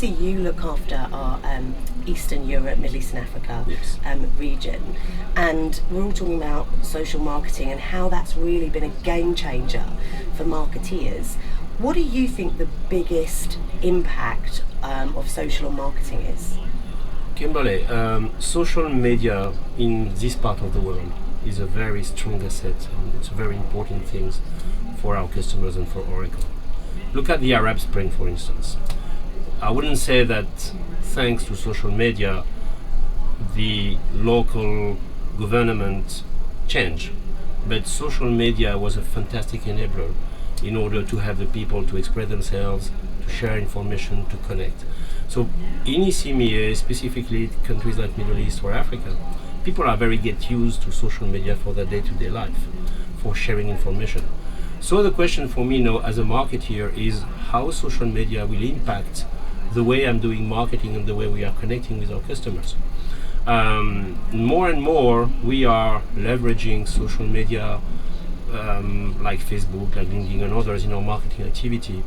obviously you look after our Eastern Europe, Middle East and Africa region, and we're all talking about social marketing and how that's really been a game changer for marketeers. What do you think the biggest impact of social on marketing is? Kimberly, social media in this part of the world is a very strong asset, and it's a very important thing for our customers and for Oracle. Look at the Arab Spring, for instance. I wouldn't say that thanks to social media, the local government changed, but social media was a fantastic enabler in order to have the people to express themselves, to share information, to connect. So in ECMEA, specifically countries like Middle East or Africa, people are very get used to social media for their day-to-day life, for sharing information. So the question for me now as a marketeer is how social media will impact the way I'm doing marketing and the way we are connecting with our customers. More and more we are leveraging social media like Facebook, like LinkedIn and others in our marketing activity,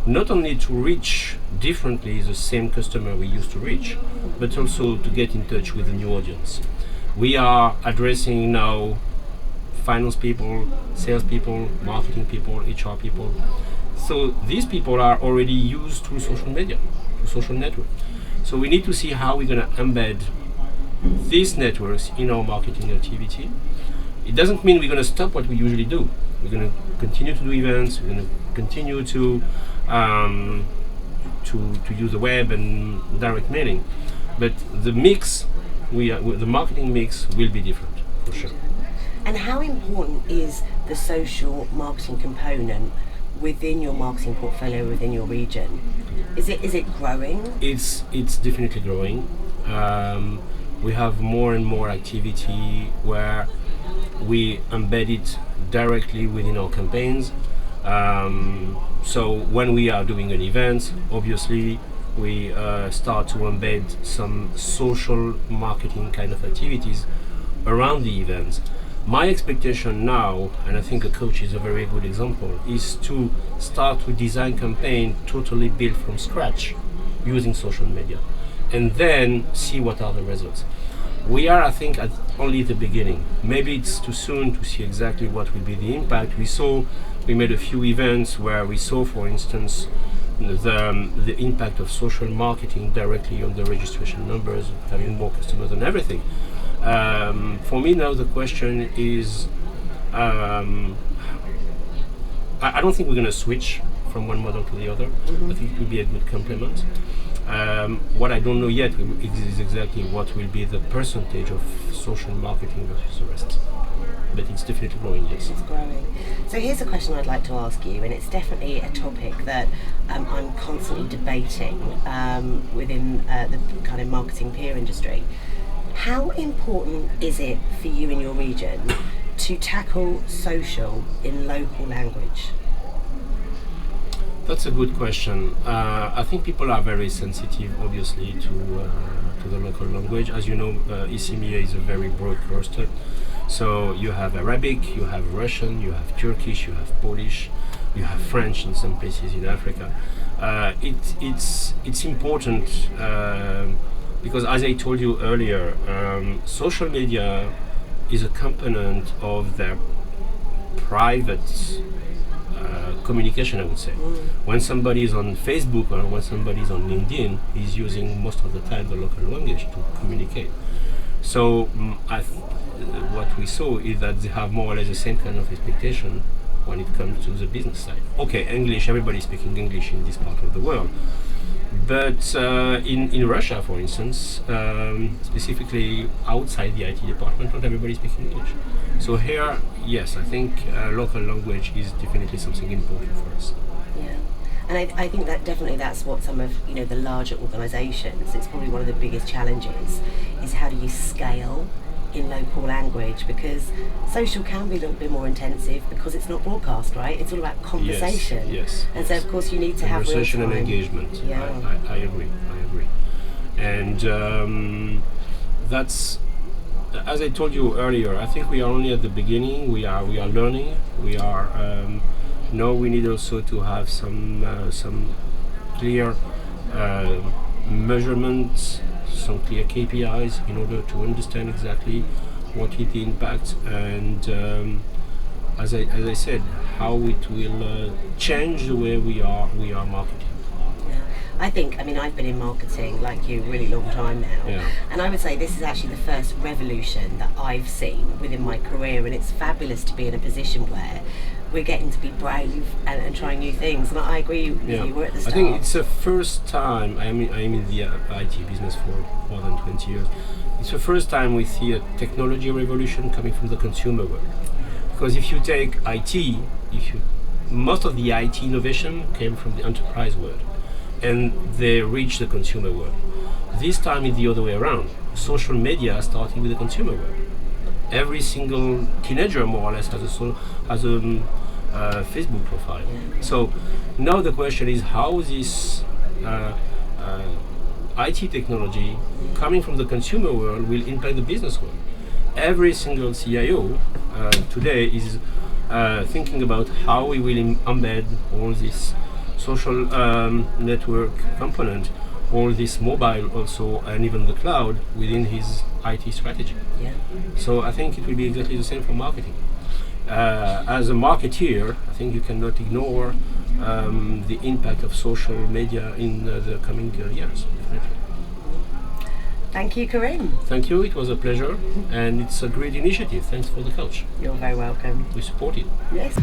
not only to reach differently the same customer we used to reach, but also to get in touch with a new audience. We are addressing now finance people, sales people, marketing people, HR people. So these people are already used to social media, to social network. So we need to see how we're going to embed these networks in our marketing activity. It doesn't mean we're going to stop what we usually do. We're going to continue to do events. We're going to continue to use the web and direct mailing, but the mix, the marketing mix will be different for sure. And how important is the social marketing component within your marketing portfolio, within your region? Is it growing? It's definitely growing. We have more and more activity where we embed it directly within our campaigns. So when we are doing an event, obviously we start to embed some social marketing kind of activities around the events. My expectation now, and I think a coach is a very good example, is to start to design campaign totally built from scratch using social media and then see what are the results. We are, I think, at only the beginning. Maybe it's too soon to see exactly what will be the impact. We made a few events where we saw, for instance, the impact of social marketing directly on the registration numbers, having more customers and everything. For me now the question is, I don't think we're going to switch from one model to the other. I think it will be a good complement. What I don't know yet is exactly what will be the percentage of social marketing versus the rest. But it's definitely growing, yes. It's growing. So here's a question I'd like to ask you, and it's definitely a topic that I'm constantly debating within the kind of marketing peer industry. How important is it for you in your region to tackle social in local language? That's a good question. I think people are very sensitive, obviously, to the local language. As you know, ECMEA is a very broad cluster. So you have Arabic, you have Russian, you have Turkish, you have Polish, you have French in some places in Africa. It's important because, as I told you earlier, social media is a component of their private communication, I would say. When somebody is on Facebook or when somebody is on LinkedIn, he's using most of the time the local language to communicate. So what we saw is that they have more or less the same kind of expectation when it comes to the business side. Okay, English, everybody's speaking English in this part of the world. But in Russia, for instance, specifically outside the IT department, not everybody speaks English. So here, yes, I think local language is definitely something important for us. Yeah, and I think that definitely that's what some of the larger organisations. It's probably one of the biggest challenges is how do you scale in local language, because social can be a little bit more intensive because it's not broadcast, right? It's all about conversation. Yes. And so of course you need to have conversation and engagement. Yeah. I agree. And that's, as I told you earlier, I think we are only at the beginning. We are learning. We are now we need also to have some clear measurements, some clear KPIs in order to understand exactly what is the impact, and as I said, how it will change the way we are marketing. I think, I mean, I've been in marketing like you a really long time now, Yeah. and I would say this is actually the first revolution that I've seen within my career, and it's fabulous to be in a position where we're getting to be brave and trying new things. And I agree with you, we're at the I start. think it's the first time, I'm in the IT business for more than 20 years, it's the first time we see a technology revolution coming from the consumer world. Because if you take IT, most of the IT innovation came from the enterprise world, and they reached the consumer world. This time it's the other way around. Social media started with the consumer world. Every single teenager, more or less, has a Facebook profile. So now the question is how this IT technology coming from the consumer world will impact the business world. Every single CIO today is thinking about how we will embed all this social network component, all this mobile also, and even the cloud within his IT strategy. Yeah. So I think it will be exactly the same for marketing. As a marketeer, I think you cannot ignore the impact of social media in the coming years. Definitely. Thank you, Karim. Thank you, it was a pleasure, and it's a great initiative. Thanks for the couch. You're very welcome. We support it. Yes.